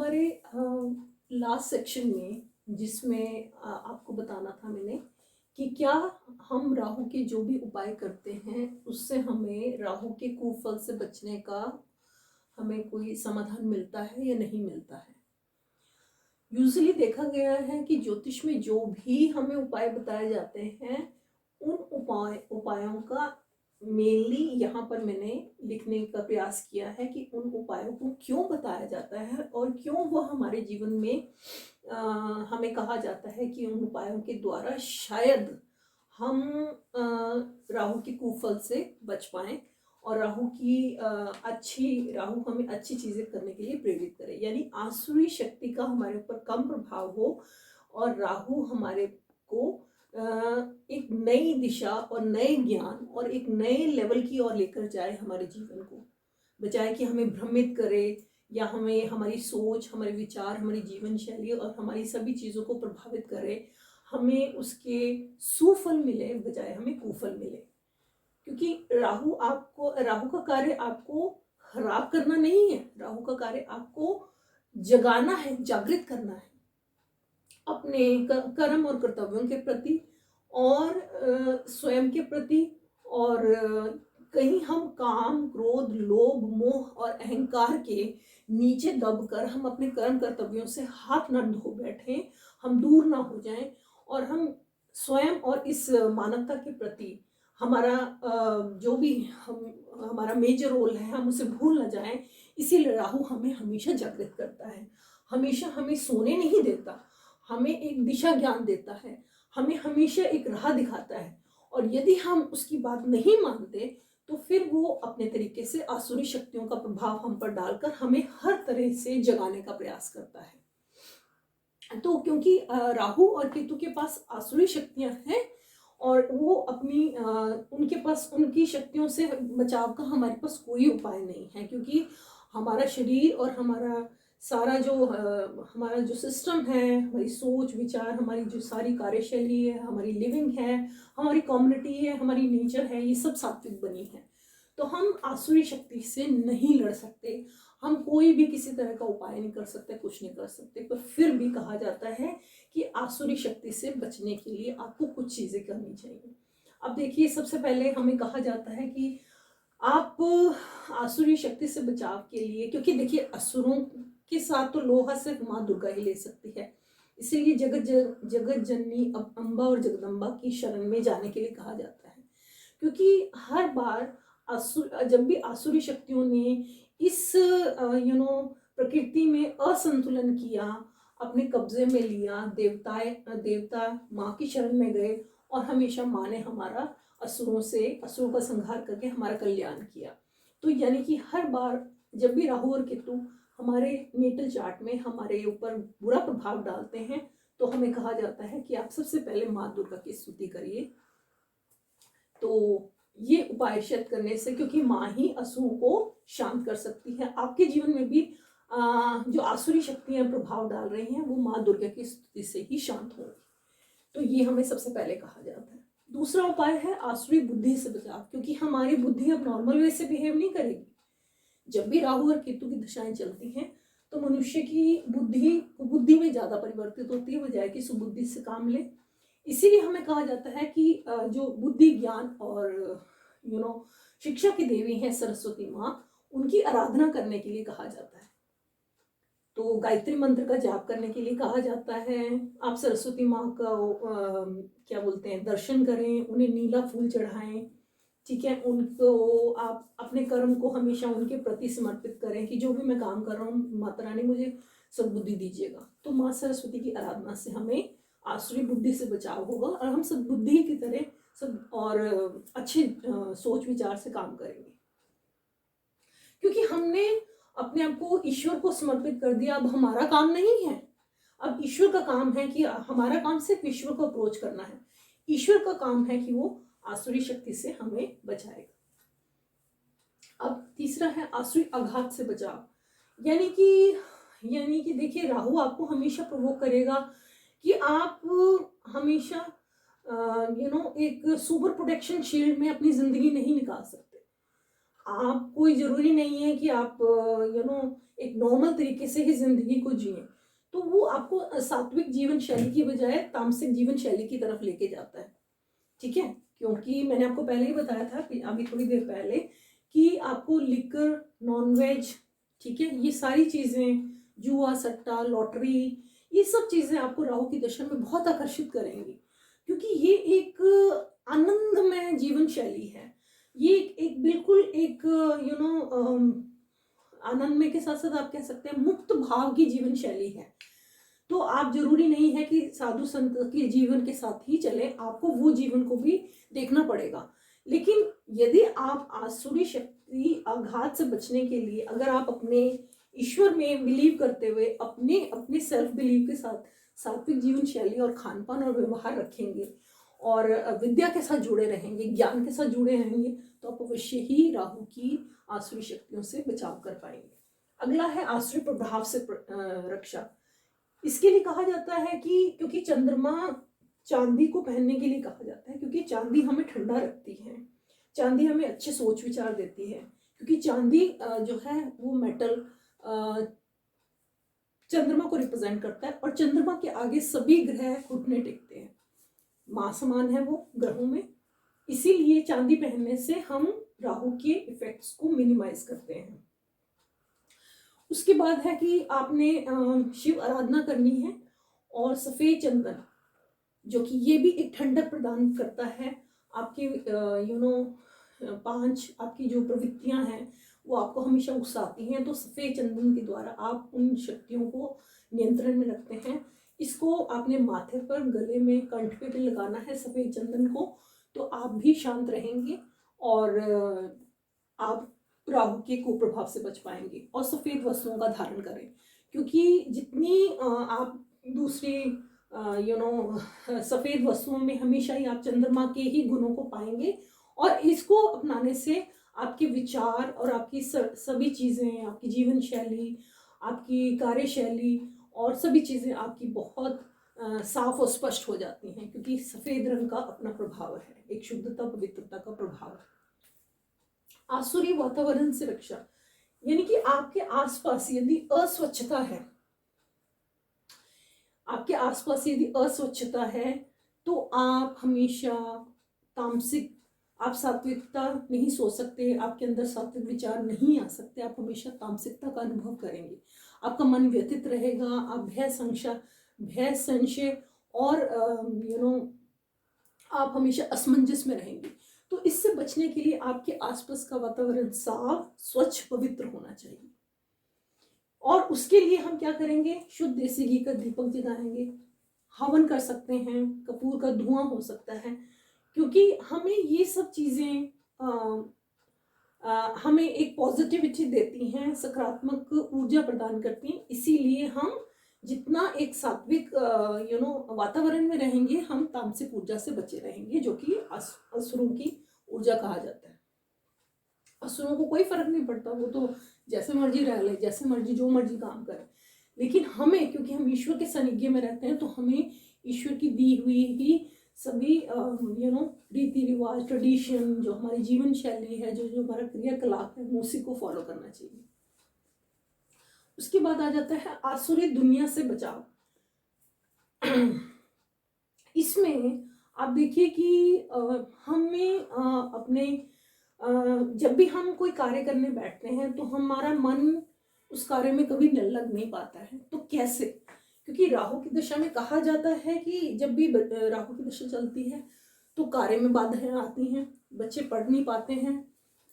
हमारे last section में जिसमें आपको बताना था मैंने कि क्या हम राहु के जो भी उपाय करते हैं उससे हमें राहु के कुफल से बचने का हमें कोई समाधान मिलता है या नहीं मिलता है। यूजुअली देखा गया है कि ज्योतिष में जो भी हमें उपाय बताए जाते हैं उन उपायों का मेनली यहाँ पर मैंने लिखने का प्रयास किया है कि उन उपायों को क्यों बताया जाता है और क्यों वह हमारे जीवन में हमें कहा जाता है कि उन उपायों के द्वारा शायद हम राहु के कुफल से बच पाएं और राहु हमें अच्छी चीज़ें करने के लिए प्रेरित करे, यानी आसुरी शक्ति का हमारे ऊपर कम प्रभाव हो और राहु हमारे को एक नई दिशा और नए ज्ञान और एक नए लेवल की ओर लेकर जाए हमारे जीवन को, बजाय कि हमें भ्रमित करे या हमें हमारी सोच, हमारे विचार, हमारी जीवन शैली और हमारी सभी चीज़ों को प्रभावित करे, हमें उसके सुफल मिले बजाय हमें कुफल मिले। क्योंकि राहु का कार्य आपको खराब करना नहीं है, राहु का कार्य आपको जगाना है, जागृत करना है अपने कर्म और कर्तव्यों के प्रति और स्वयं के प्रति। और कहीं हम काम, क्रोध, लोभ, मोह और अहंकार के नीचे दबकर हम अपने कर्म कर्तव्यों से हाथ न धो बैठें, हम दूर ना हो जाएं और हम स्वयं और इस मानवता के प्रति हमारा जो भी हमारा मेजर रोल है हम उसे भूल ना जाएं। इसीलिए राहु हमें हमेशा जागृत करता है, हमेशा हमें सोने नहीं देता, हमें एक दिशा ज्ञान देता है, हमें हमेशा एक राह दिखाता है। और यदि हम उसकी बात नहीं मानते तो फिर वो अपने तरीके से आसुरी शक्तियों का प्रभाव हम पर डालकर हमें हर तरह से जगाने का प्रयास करता है। तो क्योंकि राहु और केतु के पास आसुरी शक्तियां हैं और वो अपनी उनके पास उनकी शक्तियों से बचाव का हमारे पास कोई उपाय नहीं है, क्योंकि हमारा शरीर और हमारा सारा हमारा जो सिस्टम है, हमारी सोच विचार, हमारी जो सारी कार्यशैली है, हमारी लिविंग है, हमारी कम्युनिटी है, हमारी नेचर है, ये सब सात्विक बनी है। तो हम आसुरी शक्ति से नहीं लड़ सकते, हम कोई भी किसी तरह का उपाय नहीं कर सकते, कुछ नहीं कर सकते। पर फिर भी कहा जाता है कि आसुरी शक्ति से बचने के लिए आपको कुछ चीज़ें करनी चाहिए। अब देखिए, सबसे पहले हमें कहा जाता है कि आप आसुरी शक्ति से बचाव के लिए, क्योंकि देखिए असुरों के साथ तो लोहा सिर्फ माँ दुर्गा ही ले सकती है, इसीलिए जगत जननी अम्बा और जगदम्बा की शरण में जाने के लिए कहा जाता है। क्योंकि हर बार जब भी आसुरी शक्तियों ने इस प्रकृति में असंतुलन किया, अपने कब्जे में लिया, देवता माँ की शरण में गए और हमेशा माँ ने हमारा असुरों का संहार करके हमारा कल्याण किया। तो यानी कि हर बार जब भी राहु और केतु हमारे नेटल चार्ट में हमारे ऊपर बुरा प्रभाव डालते हैं तो हमें कहा जाता है कि आप सबसे पहले माँ दुर्गा की स्तुति करिए। तो ये उपाय शायद करने से, क्योंकि माँ ही असुरों को शांत कर सकती है, आपके जीवन में भी जो आसुरी शक्तियां प्रभाव डाल रही हैं वो माँ दुर्गा की स्तुति से ही शांत होंगी। तो ये हमें सबसे पहले कहा जाता है। दूसरा उपाय है आसुरी बुद्धि से बचाव, क्योंकि हमारी बुद्धि अब नॉर्मल वे से बिहेव नहीं करेगी। जब भी राहु और केतु की दशाएं चलती हैं तो मनुष्य की बुद्धि में ज्यादा परिवर्तित होती है, बजाय कि सुबुद्धि से काम ले। इसीलिए हमें कहा जाता है कि जो बुद्धि, ज्ञान और शिक्षा की देवी है सरस्वती माँ, उनकी आराधना करने के लिए कहा जाता है। तो गायत्री मंत्र का जाप करने के लिए कहा जाता है। आप सरस्वती माँ का क्या बोलते हैं, दर्शन करें, उन्हें नीला फूल चढ़ाएं, ठीक है। उनको आप अपने कर्म को हमेशा उनके प्रति समर्पित करें कि जो भी मैं काम कर रहा हूँ माता रानी मुझे सद्बुद्धि दीजिएगा। तो माँ सरस्वती की आराधना से हमें आसुरी बुद्धि से बचाव होगा और हम सद्बुद्धि की तरह सब और अच्छे सोच विचार से काम करेंगे, क्योंकि हमने अपने आप को ईश्वर को समर्पित कर दिया। अब हमारा काम नहीं है, अब ईश्वर का काम है कि हमारा काम सिर्फ ईश्वर को अप्रोच करना है। ईश्वर का काम है कि वो आसुरी शक्ति से हमें बचाएगा। अब तीसरा है आसुरी आघात से बचाव, यानी कि देखिए, राहु आपको हमेशा प्रोवोक करेगा कि आप हमेशा एक सुपर प्रोटेक्शन शील्ड में अपनी जिंदगी नहीं निकाल सकते। आप कोई ज़रूरी नहीं है कि आप एक नॉर्मल तरीके से ही ज़िंदगी को जिएँ। तो वो आपको सात्विक जीवन शैली की बजाय तामसिक जीवन शैली की तरफ लेके जाता है, ठीक है? क्योंकि मैंने आपको पहले ही बताया था कि अभी थोड़ी देर पहले कि आपको लिकर, नॉन-वेज, ठीक है? ये सारी चीज़ें, जुआ, सट्टा, लॉटरी, ये सब चीज़ें आपको राहु की दशा में बहुत आकर्षित करेंगी, क्योंकि ये एक आनंदमय जीवन शैली है। ये एक बिल्कुल एक आनंदमय के साथ-साथ आप कह सकते हैं मुक्त भाव की जीवन शैली है। तो आप ज़रूरी नहीं है कि साधु संत के जीवन के साथ ही चलें, आपको वो जीवन को भी देखना पड़ेगा। लेकिन यदि आप आसुरी शक्ति आघात से बचने के लिए अगर आप अपने ईश्वर में बिलीव करते हुए अपने अपने सेल्फ बिलीव के साथ सात्विक जीवन शैली और खान-पान और व्यवहार रखेंगे और विद्या के साथ जुड़े रहेंगे, ज्ञान के साथ जुड़े रहेंगे, तो आप अवश्य ही राहु की आसुरी शक्तियों से बचाव कर पाएँगे। अगला है आसुरी प्रभाव से रक्षा। इसके लिए कहा जाता है कि क्योंकि चंद्रमा चांदी को पहनने के लिए कहा जाता है, क्योंकि चांदी हमें ठंडा रखती है, चांदी हमें अच्छे सोच विचार देती है, क्योंकि चांदी जो है वो मेटल चंद्रमा को रिप्रेजेंट करता है और चंद्रमा के आगे सभी ग्रह घुटने टेकते हैं, मां समान है वो ग्रहों में। इसीलिए चांदी पहनने से हम राहु के इफेक्ट्स को मिनिमाइज करते हैं। उसके बाद है कि आपने शिव आराधना करनी है और सफ़ेद चंदन, जो कि ये भी एक ठंडक प्रदान करता है, आपके 5 आपकी जो प्रवृत्तियां हैं वो आपको हमेशा उकसाती हैं, तो सफ़ेद चंदन के द्वारा आप उन शक्तियों को नियंत्रण में रखते हैं। इसको आपने माथे पर, गले में, कंठ पे भी लगाना है सफ़ेद चंदन को, तो आप भी शांत रहेंगे और आप राहु के कुप्रभाव से बच पाएंगे। और सफ़ेद वस्त्रों का धारण करें, क्योंकि जितनी आप दूसरी सफ़ेद वस्तुओं में हमेशा ही आप चंद्रमा के ही गुणों को पाएंगे और इसको अपनाने से आपके विचार और आपकी सभी चीज़ें, आपकी जीवन शैली, आपकी कार्यशैली और सभी चीज़ें आपकी बहुत साफ और स्पष्ट हो जाती हैं, क्योंकि सफ़ेद रंग का अपना प्रभाव है, एक शुद्धता पवित्रता का प्रभाव है। आसुरी वातावरण से रक्षा, यानी कि आपके आसपास यदि अस्वच्छता है, आपके आसपास यदि अस्वच्छता है तो आप हमेशा तामसिक, आप सात्विकता नहीं सोच सकते, आपके अंदर सात्विक विचार नहीं आ सकते, आप हमेशा तामसिकता का अनुभव करेंगे, आपका मन व्यथित रहेगा, आप भय संशय और आप हमेशा असमंजस में रहेंगे। तो इससे बचने के लिए आपके आसपास का वातावरण साफ, स्वच्छ, पवित्र होना चाहिए। और उसके लिए हम क्या करेंगे, शुद्ध देसी घी का दीपक जलाएंगे, हवन कर सकते हैं, कपूर का धुआं हो सकता है, क्योंकि हमें ये सब चीज़ें हमें एक पॉजिटिविटी देती हैं, सकारात्मक ऊर्जा प्रदान करती हैं। इसीलिए हम जितना एक सात्विक वातावरण में रहेंगे, हम तामसिक ऊर्जा से बचे रहेंगे, जो कि असुरों की ऊर्जा कहा जाता है। असुरों को कोई फर्क नहीं पड़ता, वो तो जैसे मर्जी रह ले, जैसे मर्जी जो मर्जी काम करे, लेकिन हमें, क्योंकि हम ईश्वर के सानिध्य में रहते हैं, तो हमें ईश्वर की दी हुई ही सभी रीति रिवाज, ट्रेडिशन, जो हमारी जीवन शैली है, जो जो हमारा क्रियाकलाप है, उसी को फॉलो करना चाहिए। उसके बाद आ जाता है आसुरी दुनिया से बचाव। इसमें आप देखिए कि हमें अपने जब भी हम कोई कार्य करने बैठते हैं तो हमारा मन उस कार्य में कभी लग नहीं पाता है। तो कैसे? क्योंकि राहु की दशा में कहा जाता है कि जब भी राहु की दशा चलती है तो कार्य में बाधाएं आती हैं, बच्चे पढ़ नहीं पाते हैं,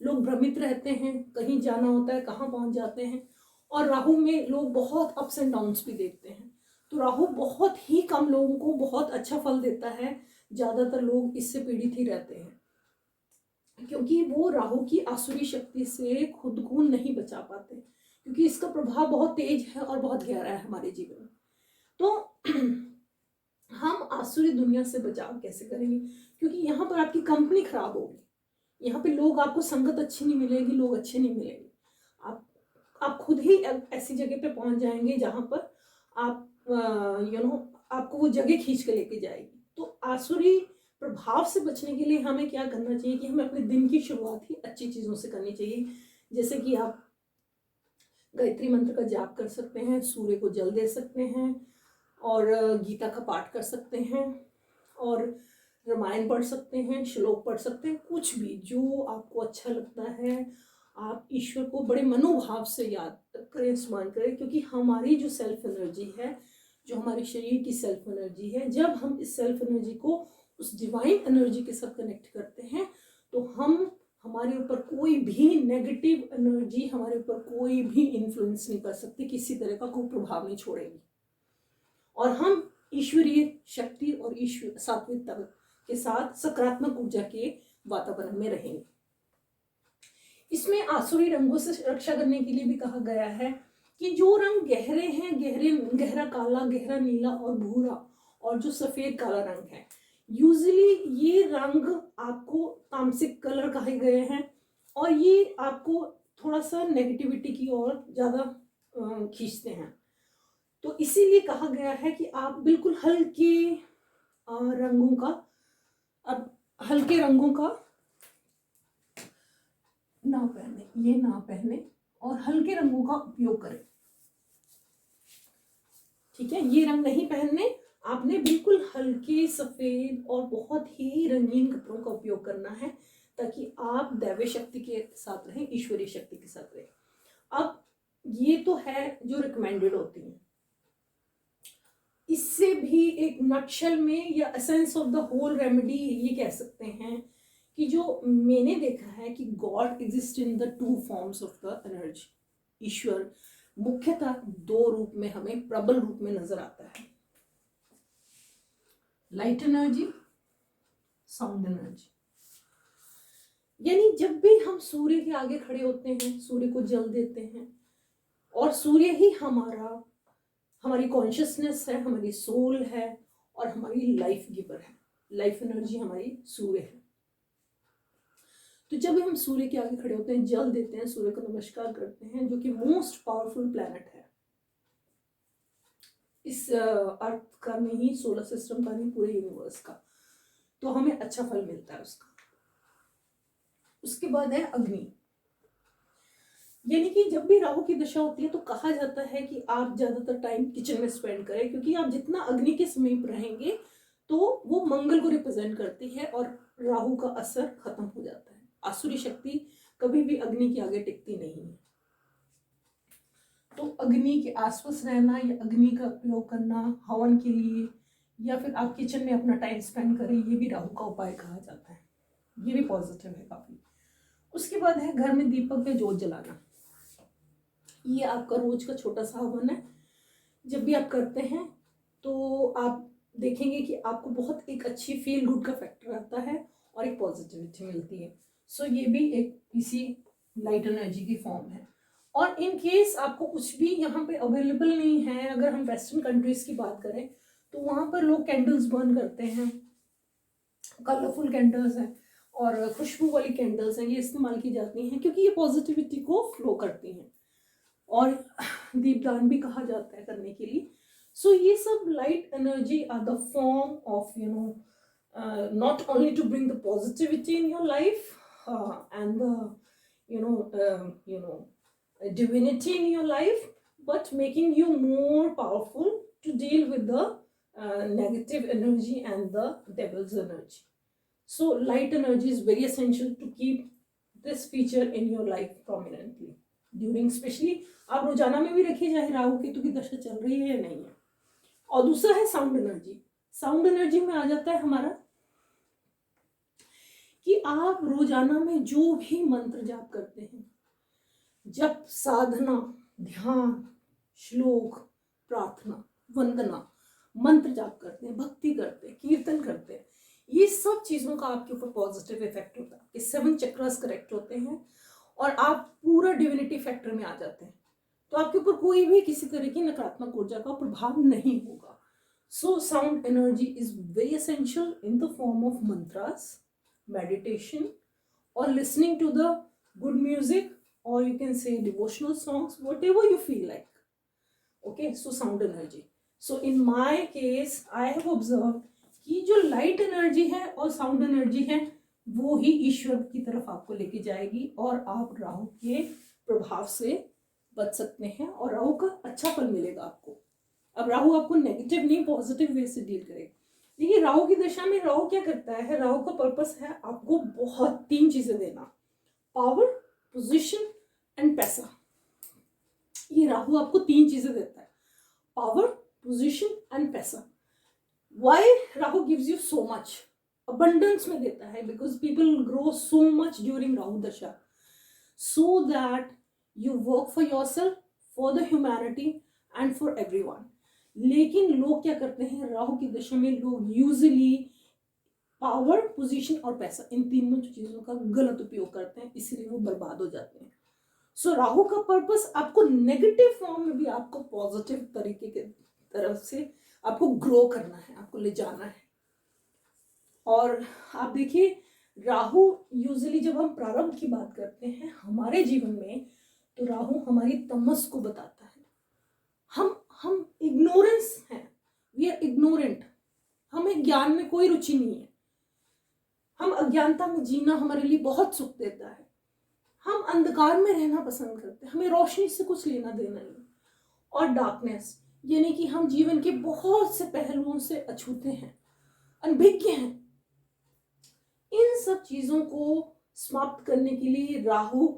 लोग भ्रमित रहते हैं, कहीं जाना होता है कहाँ पहुँच जाते हैं, और राहु में लोग बहुत अप्स एंड डाउन्स भी देखते हैं। तो राहु बहुत ही कम लोगों को बहुत अच्छा फल देता है, ज़्यादातर लोग इससे पीड़ित ही रहते हैं, क्योंकि वो राहु की आसुरी शक्ति से खुद को नहीं बचा पाते, क्योंकि इसका प्रभाव बहुत तेज है और बहुत गहरा है हमारे जीवन में। तो हम आसुरी दुनिया से बचाव कैसे करेंगे? क्योंकि यहाँ पर आपकी कंपनी खराब होगी, यहाँ पे लोग, आपको संगत अच्छी नहीं मिलेगी, लोग अच्छे नहीं मिलेंगे, आप खुद ही ऐसी जगह पे पहुंच जाएंगे जहाँ पर आप आपको वो जगह खींच के लेके जाएगी। तो आसुरी प्रभाव से बचने के लिए हमें क्या करना चाहिए कि हमें अपने दिन की शुरुआत ही अच्छी चीज़ों से करनी चाहिए। जैसे कि आप गायत्री मंत्र का जाप कर सकते हैं, सूर्य को जल दे सकते हैं, और गीता का पाठ कर सकते हैं, और रामायण पढ़ सकते हैं, श्लोक पढ़ सकते हैं, कुछ भी जो आपको अच्छा लगता है। आप ईश्वर को बड़े मनोभाव से याद करें, स्मरण करें, क्योंकि हमारी जो सेल्फ एनर्जी है, जो हमारे शरीर की सेल्फ एनर्जी है, जब हम इस सेल्फ एनर्जी को उस डिवाइन एनर्जी के साथ कनेक्ट करते हैं तो हमारे ऊपर कोई भी नेगेटिव एनर्जी, हमारे ऊपर कोई भी इन्फ्लुएंस नहीं कर सकती, किसी तरह का कोई प्रभाव नहीं छोड़ेगी, और हम ईश्वरीय शक्ति और ईश्वर सात्विकता के साथ सकारात्मक ऊर्जा के वातावरण में रहेंगे। इसमें आसुरी रंगों से रक्षा करने के लिए भी कहा गया है कि जो रंग गहरे हैं, गहरा काला, गहरा नीला और भूरा, और जो सफेद काला रंग है, यूजुअली ये रंग आपको तामसिक कलर कहे गए हैं, और ये आपको थोड़ा सा नेगेटिविटी की ओर ज़्यादा खींचते हैं। तो इसीलिए कहा गया है कि आप बिल्कुल हल्के रंगों का ना पहने और हल्के रंगों का उपयोग करें। ठीक है, ये रंग नहीं पहनने, आपने बिल्कुल हल्के सफेद और बहुत ही रंगीन कपड़ों का उपयोग करना है, ताकि आप दैवीय शक्ति के साथ रहें, ईश्वरीय शक्ति के साथ रहें। अब ये तो है जो रिकमेंडेड होती है। इससे भी एक नटशेल में या essence of the whole remedy ये कह सकते हैं कि जो मैंने देखा है कि god exist in the two forms of the energy. ईश्वर मुख्यतः दो रूप में हमें प्रबल रूप में नजर आता है, लाइट एनर्जी, साउंड एनर्जी। यानी जब भी हम सूर्य के आगे खड़े होते हैं, सूर्य को जल देते हैं, और सूर्य ही हमारी कॉन्शियसनेस है, हमारी सोल है, और हमारी लाइफ गिवर है। लाइफ एनर्जी हमारी सूर्य है। तो जब भी हम सूर्य के आगे खड़े होते हैं, जल देते हैं, सूर्य को नमस्कार करते हैं, जो कि मोस्ट पावरफुल प्लैनेट है इस अर्थ का नहीं, सोलर सिस्टम का नहीं, पूरे यूनिवर्स का, तो हमें अच्छा फल मिलता है उसका। उसके बाद है अग्नि। यानी कि जब भी राहु की दशा होती है तो कहा जाता है कि आप ज्यादातर टाइम किचन में स्पेंड करें, क्योंकि आप जितना अग्नि के समीप रहेंगे तो वो मंगल को रिप्रेजेंट करती है और राहु का असर खत्म हो जाता है। आसुरी शक्ति कभी भी अग्नि के आगे टिकती नहीं है। तो अग्नि के आसपास रहना या अग्नि का उपयोग करना हवन के लिए, या फिर आप किचन में अपना टाइम स्पेंड करें, ये भी राहु का उपाय कहा जाता है। ये भी पॉजिटिव है काफी। उसके बाद है घर में दीपक या जोत जलाना। ये आपका रोज का छोटा सा हवन है। जब भी आप करते हैं तो आप देखेंगे कि आपको बहुत एक अच्छी फील गुड का फैक्टर आता है और एक पॉजिटिविटी मिलती है। सो ये भी एक इसी लाइट एनर्जी की फॉर्म है। और इन केस आपको कुछ भी यहाँ पे अवेलेबल नहीं है, अगर हम वेस्टर्न कंट्रीज की बात करें तो वहाँ पर लोग कैंडल्स बर्न करते हैं, कलरफुल कैंडल्स हैं और खुशबू वाली कैंडल्स हैं, ये इस्तेमाल की जाती हैं क्योंकि ये पॉजिटिविटी को फ्लो करती हैं, और दीपदान भी कहा जाता है करने के लिए। सो ये सब light energy are the form of not only to bring the positivity in your life and the divinity in your life, but making you more powerful to deal with the negative energy and the devil's energy. So light energy is very essential to keep this feature in your life prominently during, especially आप रोजाना में भी रखिए चाहे राहु केतु की दशा चल रही है या नहीं है। और दूसरा है साउंड एनर्जी। साउंड एनर्जी में आ जाता है हमारा कि आप रोजाना में जो भी मंत्र जाप करते हैं, जब साधना, ध्यान, श्लोक, प्रार्थना, वंदना, मंत्र जाप करते हैं, भक्ति करते हैं, कीर्तन करते हैं, ये सब चीजों का आपके ऊपर पॉजिटिव इफेक्ट होता है। ये 7 चक्रास करेक्ट होते हैं और आप पूरा डिविनिटी फैक्टर में आ जाते हैं, तो आपके ऊपर कोई भी किसी तरह की नकारात्मक ऊर्जा का प्रभाव नहीं होगा। So sound energy is very essential in the form of mantras, meditation, or listening to the good music, or you can say devotional songs, whatever you feel like. Okay, so sound energy. So in my case I have observed कि जो light energy है और sound energy है वो ही ईश्वर की तरफ आपको लेके जाएगी और आप राहु के प्रभाव से बच सकते हैं और राहु का अच्छा फल मिलेगा आपको। अब राहु आपको नेगेटिव नहीं पॉजिटिव वे से डील करेगा। देखिए राहु की दशा में राहु क्या करता है, राहु का पर्पस है आपको बहुत 3 चीजें देना, पावर, पोजीशन एंड पैसा। ये राहु आपको 3 चीजें देता है, पावर, पोजीशन एंड पैसा। Why Rahu gives you so much, abundance में देता है, because people grow so much during Rahu dasha, so that you work for yourself, for the humanity and for everyone. लेकिन लोग क्या करते हैं, राहु की दशा में लोग यूजुअली पावर, पोजीशन और पैसा, इन तीनों चीजों का गलत उपयोग करते हैं, इसलिए वो बर्बाद हो जाते हैं। सो राहु का पर्पस आपको नेगेटिव फॉर्म में भी आपको पॉजिटिव तरीके के तरफ से आपको ग्रो करना है, आपको ले जाना है। और आप देखिए राहु यूजुअली जब हम प्रारंभ की बात करते हैं हमारे जीवन में, तो राहु हमारी तमस को बताता है। हम इग्नोरेंस हैं, वी आर इग्नोरेंट, हमें ज्ञान में कोई रुचि नहीं है, हम अज्ञानता में जीना हमारे लिए बहुत सुख देता है, हम अंधकार में रहना पसंद करते हैं, हमें रोशनी से कुछ लेना देना नहीं। और डार्कनेस यानी कि हम जीवन के बहुत से पहलुओं से अछूते हैं, अनभिज्ञ हैं। इन सब चीजों को समाप्त करने के लिए राहु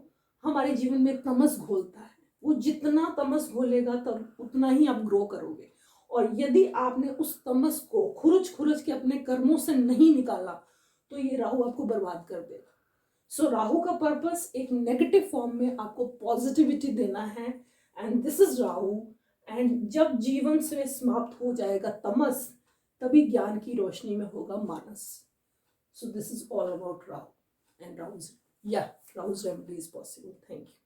हमारे जीवन में तमस घोलता है। वो जितना तमस घोलेगा तब उतना ही आप ग्रो करोगे। और यदि आपने उस तमस को खुरच के अपने कर्मों से नहीं निकाला तो ये राहु आपको बर्बाद कर देगा। सो राहु का पर्पस एक नेगेटिव फॉर्म में आपको पॉजिटिविटी देना है, and this is Rahu. And जब जीवन से समाप्त हो जाएगा तमस, तभी ज्ञान की रोशनी में होगा मानस। So this is all about Rahu and Rahu's remedy is possible. Thank you.